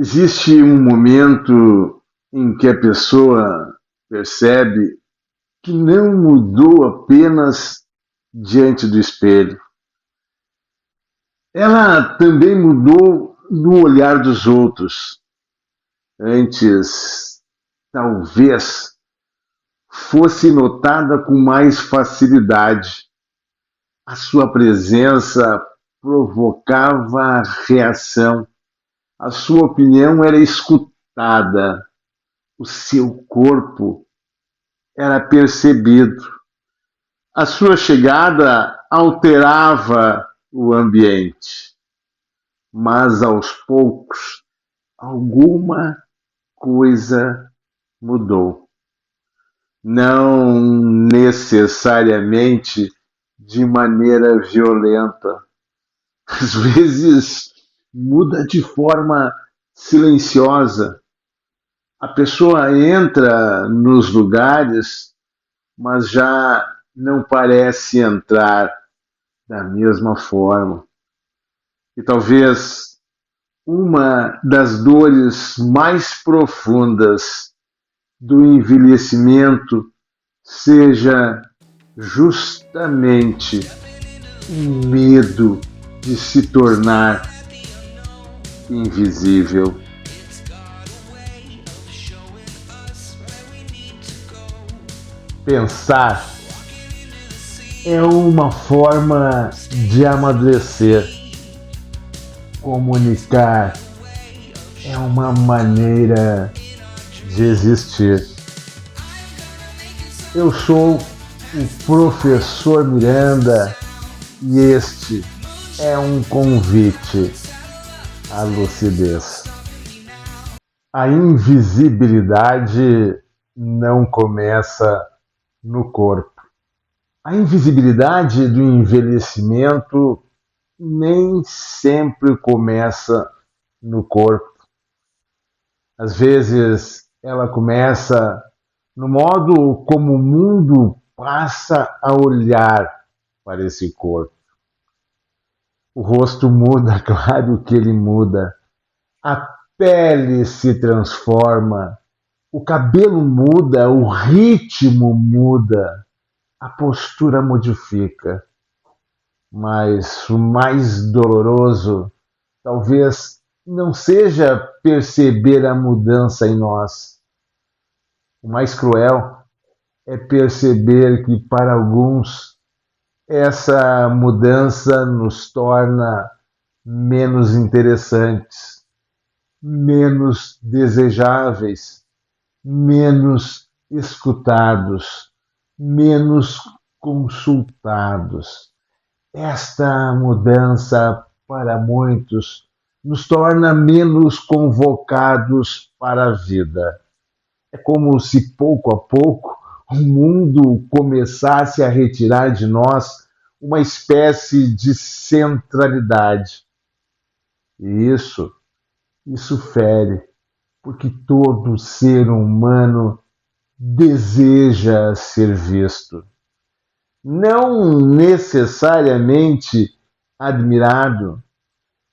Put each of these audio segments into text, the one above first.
Existe um momento em que a pessoa percebe que não mudou apenas diante do espelho. Ela também mudou no olhar dos outros. Antes, talvez, fosse notada com mais facilidade. A sua presença provocava reação. A sua opinião era escutada. O seu corpo era percebido. A sua chegada alterava o ambiente, mas aos poucos alguma coisa mudou. Não necessariamente de maneira violenta. Às vezes muda de forma silenciosa. A pessoa entra nos lugares, mas já não parece entrar da mesma forma. E talvez uma das dores mais profundas do envelhecimento seja justamente o medo de se tornar invisível. Pensar é uma forma de amadurecer. Comunicar é uma maneira de existir. Eu sou o professor Miranda e este é um convite à lucidez. A invisibilidade não começa no corpo. A invisibilidade do envelhecimento nem sempre começa no corpo. Às vezes ela começa no modo como o mundo passa a olhar para esse corpo. O rosto muda, claro que ele muda. A pele se transforma, o cabelo muda, o ritmo muda, a postura modifica. Mas o mais doloroso talvez não seja perceber a mudança em nós. O mais cruel é perceber que, para alguns, essa mudança nos torna menos interessantes, menos desejáveis, menos escutados, menos consultados. Esta mudança, para muitos, nos torna menos convocados para a vida. É como se, pouco a pouco, o mundo começasse a retirar de nós uma espécie de centralidade. E isso fere, porque todo ser humano deseja ser visto. Não necessariamente admirado,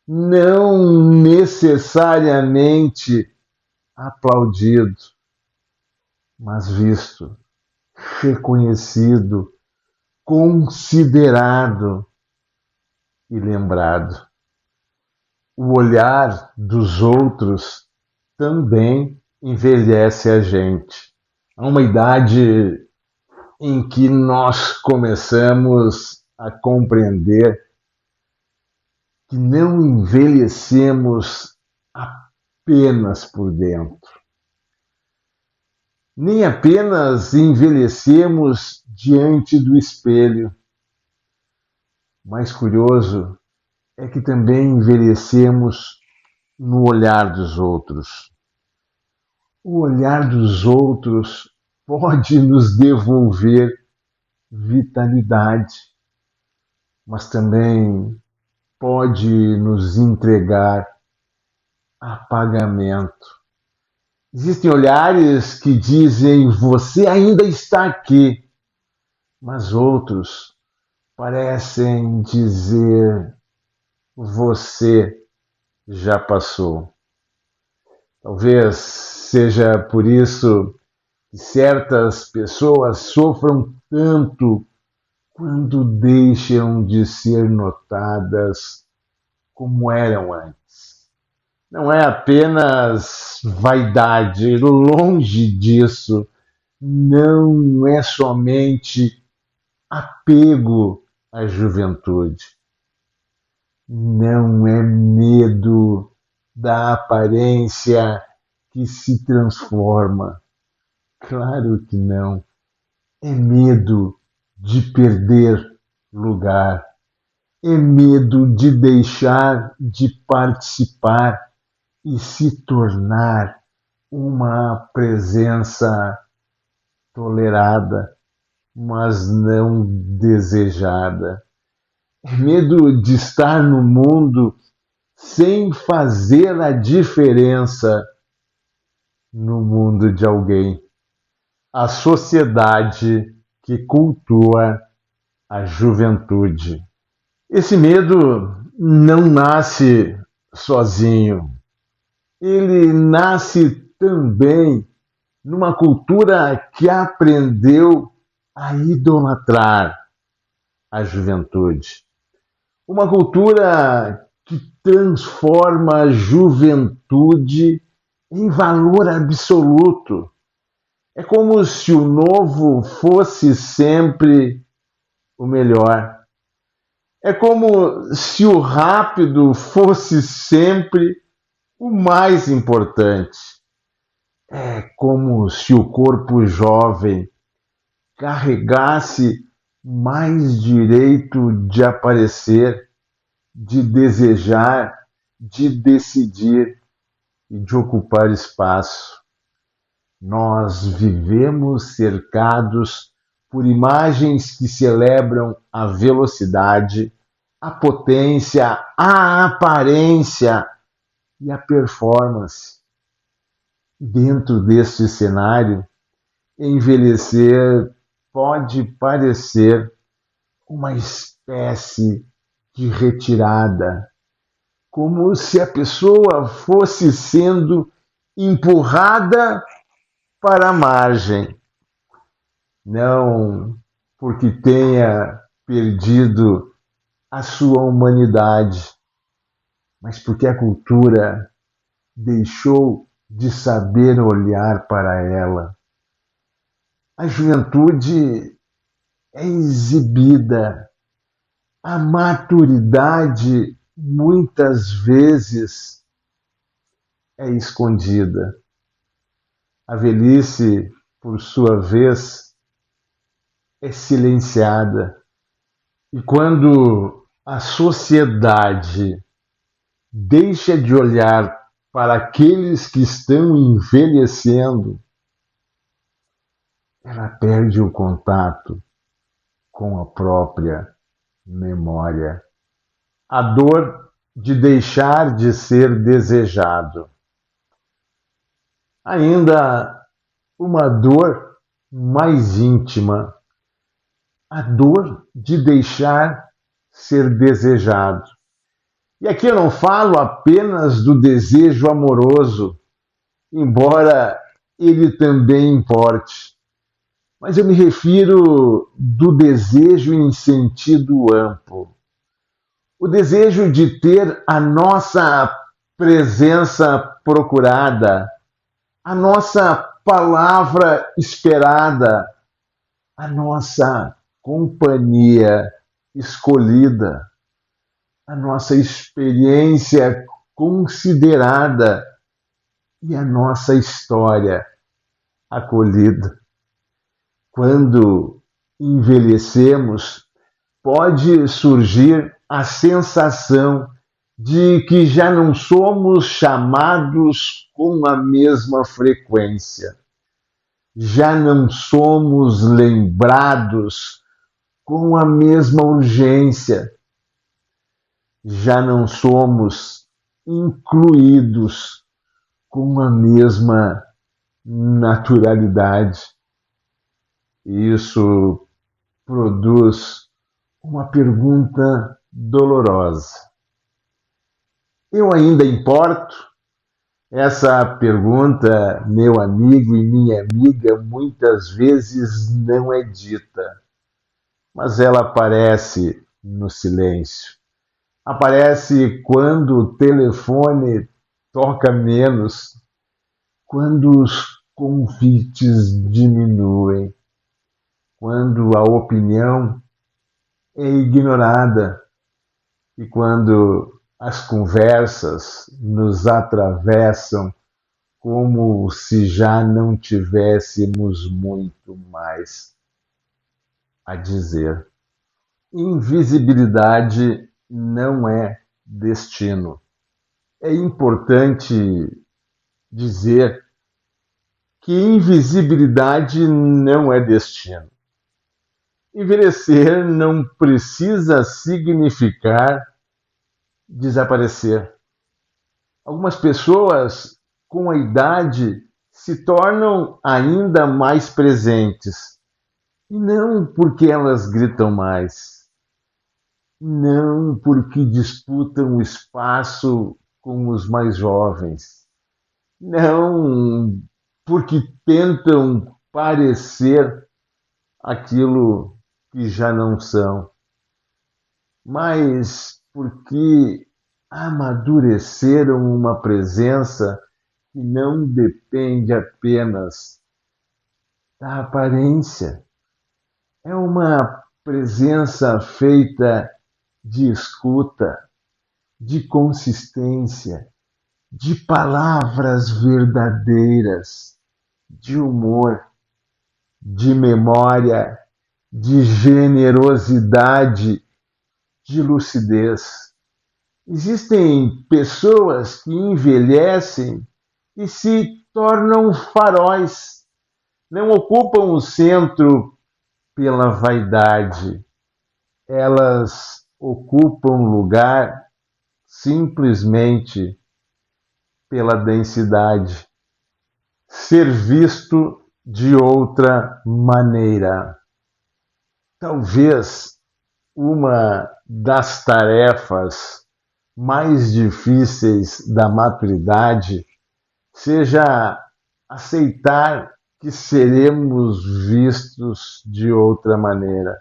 não necessariamente aplaudido, mas visto, reconhecido, considerado e lembrado. O olhar dos outros também envelhece a gente. Há uma idade em que nós começamos a compreender que não envelhecemos apenas por dentro, nem apenas envelhecemos diante do espelho. Mais curioso é que também envelhecemos no olhar dos outros. O olhar dos outros pode nos devolver vitalidade, mas também pode nos entregar apagamento. Existem olhares que dizem você ainda está aqui, mas outros parecem dizer você já passou. Talvez seja por isso que certas pessoas sofram tanto quando deixam de ser notadas como eram antes. Não é apenas vaidade, longe disso, não é somente apego à juventude, não é medo da aparência que se transforma. Claro que não. É medo de perder lugar, é medo de deixar de participar e se tornar uma presença tolerada, mas não desejada. É medo de estar no mundo sem fazer a diferença no mundo de alguém. A sociedade que cultua a juventude. Esse medo não nasce sozinho. Ele nasce também numa cultura que aprendeu a idolatrar a juventude. Uma cultura que transforma a juventude em valor absoluto. É como se o novo fosse sempre o melhor. É como se o rápido fosse sempre o mais importante. É como se o corpo jovem carregasse mais direito de aparecer, de desejar, de decidir e de ocupar espaço. Nós vivemos cercados por imagens que celebram a velocidade, a potência, a aparência e a performance. Dentro deste cenário, envelhecer pode parecer uma espécie de retirada, como se a pessoa fosse sendo empurrada para a margem, não porque tenha perdido a sua humanidade, mas porque a cultura deixou de saber olhar para ela. A juventude é exibida, a maturidade muitas vezes é escondida. A velhice, por sua vez, é silenciada. E quando a sociedade deixa de olhar para aqueles que estão envelhecendo, ela perde o contato com a própria memória. A dor de deixar de ser desejado. Ainda uma dor mais íntima, a dor de deixar ser desejado. E aqui eu não falo apenas do desejo amoroso, embora ele também importe, mas eu me refiro do desejo em sentido amplo. O desejo de ter a nossa presença procurada, a nossa palavra esperada, a nossa companhia escolhida, a nossa experiência considerada e a nossa história acolhida. Quando envelhecemos, pode surgir a sensação de que já não somos chamados com a mesma frequência, já não somos lembrados com a mesma urgência, já não somos incluídos com a mesma naturalidade. Isso produz uma pergunta dolorosa. Eu ainda importo? Essa pergunta, meu amigo e minha amiga, muitas vezes não é dita, mas ela aparece no silêncio. Aparece quando o telefone toca menos, quando os convites diminuem, quando a opinião é ignorada e quando as conversas nos atravessam como se já não tivéssemos muito mais a dizer. Invisibilidade não é destino. É importante dizer que invisibilidade não é destino. Envelhecer não precisa significar desaparecer. Algumas pessoas, com a idade, se tornam ainda mais presentes. E não porque elas gritam mais, não porque disputam o espaço com os mais jovens, não porque tentam parecer aquilo que já não são, mas porque amadureceram uma presença que não depende apenas da aparência. É uma presença feita de escuta, de consistência, de palavras verdadeiras, de humor, de memória, de generosidade, de lucidez. Existem pessoas que envelhecem e se tornam faróis, não ocupam o centro pela vaidade, elas ocupam lugar simplesmente pela densidade. Ser visto de outra maneira. Talvez uma das tarefas mais difíceis da maturidade seja aceitar que seremos vistos de outra maneira.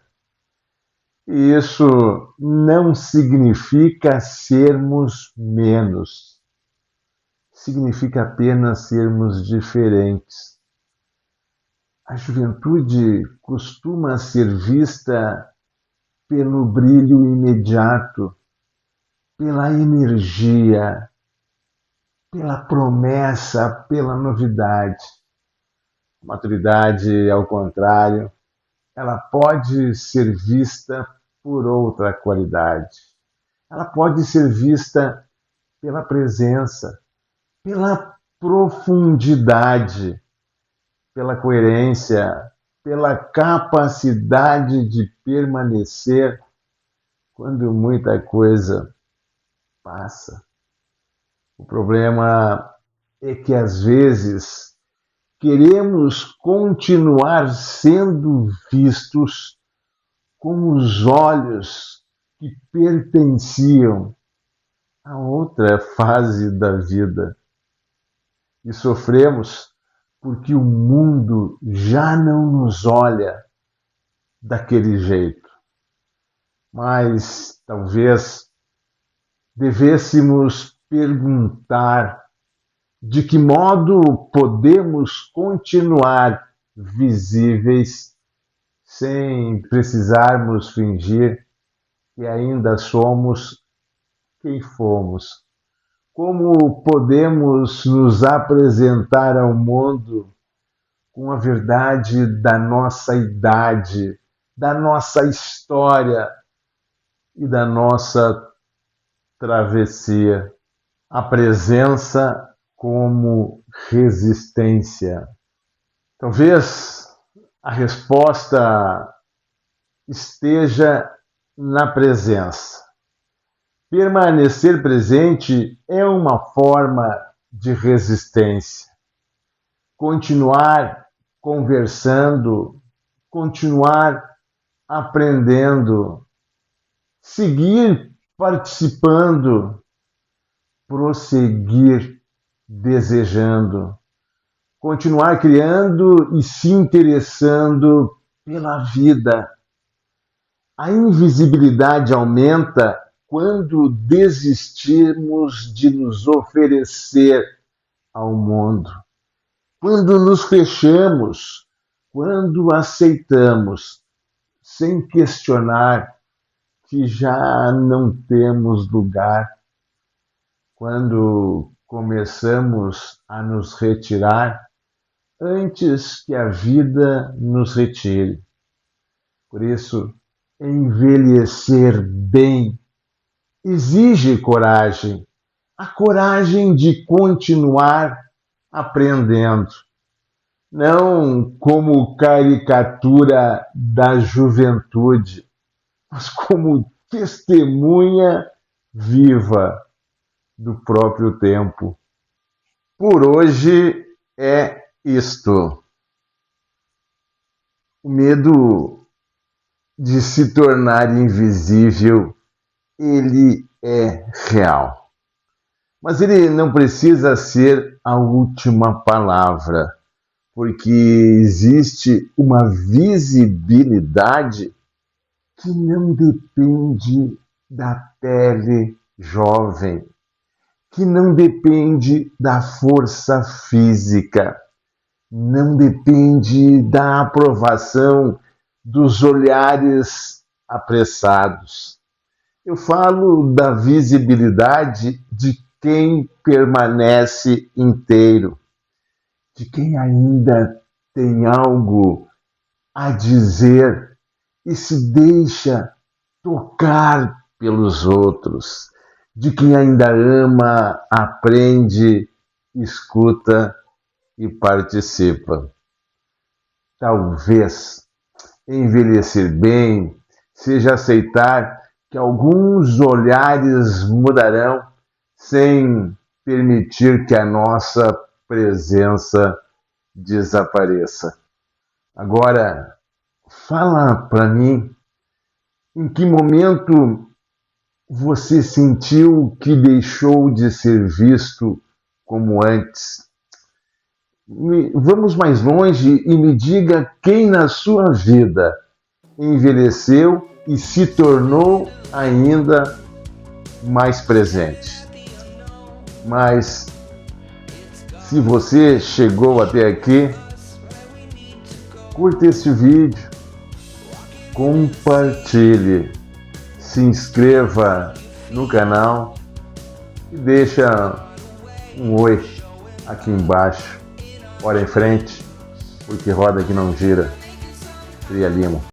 E isso não significa sermos menos, significa apenas sermos diferentes. A juventude costuma ser vista pelo brilho imediato, pela energia, pela promessa, pela novidade. A maturidade, ao contrário, ela pode ser vista por outra qualidade. Ela pode ser vista pela presença, pela profundidade, pela coerência, pela capacidade de permanecer quando muita coisa passa. O problema é que às vezes queremos continuar sendo vistos com os olhos que pertenciam a outra fase da vida. E sofremos porque o mundo já não nos olha daquele jeito. Mas talvez devêssemos perguntar de que modo podemos continuar visíveis sem precisarmos fingir que ainda somos quem fomos. Como podemos nos apresentar ao mundo com a verdade da nossa idade, da nossa história e da nossa travessia? A presença como resistência. Talvez a resposta esteja na presença. Permanecer presente é uma forma de resistência. Continuar conversando, continuar aprendendo, seguir participando, prosseguir desejando, continuar criando e se interessando pela vida. A invisibilidade aumenta quando desistirmos de nos oferecer ao mundo, quando nos fechamos, quando aceitamos, sem questionar que já não temos lugar, quando começamos a nos retirar antes que a vida nos retire. Por isso, envelhecer bem exige coragem, a coragem de continuar aprendendo, não como caricatura da juventude, mas como testemunha viva do próprio tempo. Por hoje é isto. O medo de se tornar invisível, ele é real. Mas ele não precisa ser a última palavra, porque existe uma visibilidade que não depende da pele jovem, que não depende da força física, não depende da aprovação dos olhares apressados. Eu falo da visibilidade de quem permanece inteiro, de quem ainda tem algo a dizer e se deixa tocar pelos outros, de quem ainda ama, aprende, escuta e participa. Talvez envelhecer bem seja aceitar que alguns olhares mudarão sem permitir que a nossa presença desapareça. Agora, fala para mim, em que momento você sentiu que deixou de ser visto como antes? Vamos mais longe e me diga quem na sua vida envelheceu e se tornou ainda mais presente. Mas se você chegou até aqui, curta esse vídeo, compartilhe, se inscreva no canal e deixa um oi aqui embaixo. Bora em frente, porque roda que não gira. Cria Lima.